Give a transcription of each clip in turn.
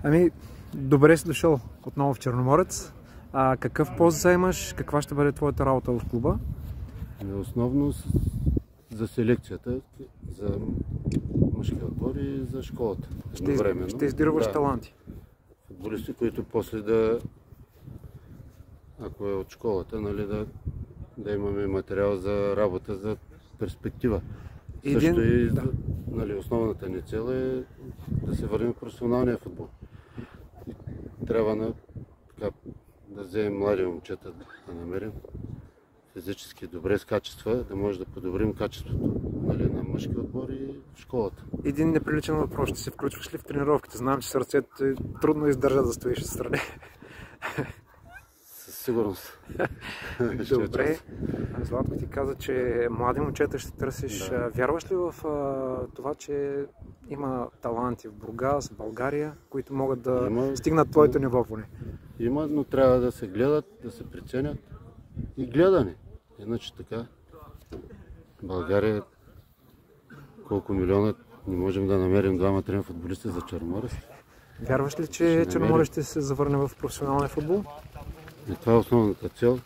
Ами, добре си дошъл отново в Черноморец. Какъв пост заемаш? Каква ще бъде твоята работа в клуба? Основно за селекцията, за мъжки отбор и за школата. Ще издирваш таланти. Футболисти, които после да, ако е от школата, нали, да имаме материал за работа, за перспектива. Също и нали, основната ни цел е да се върнем в професионалния футбол. Трябва да вземем млади момчета, да намерим физически добре с качества, да може да подобрим качеството, нали, на мъжки отбор и в школата. Един неприличен въпрос. Ще се включваш ли в тренировките? Знам, че сърцето е трудно издържа да стоиш отстрани. Със сигурност. Добре. Златко ти каза, че млади момчета ще търсиш. Да. Вярваш ли в това, че има таланти в Бургас, в България, които могат да стигнат твоето ниво поне? Има, но трябва да се гледат, да се преценят и гледане. Иначе така, България колко милиона не можем да намерим двама-трима футболисти за Черноморец. Вярваш ли, че Черноморец ще се завърне в професионалния футбол? И това е основната цел.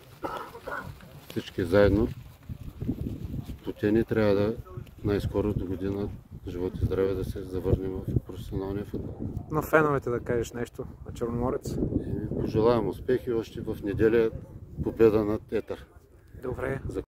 Всички заедно сплотени трябва да най-скоро до година, живот и здраве, да се завърнем в професионалния футбол. На феновете да кажеш нещо на Черноморец? Пожелавам успехи още в неделя, победа над Етър. Добре.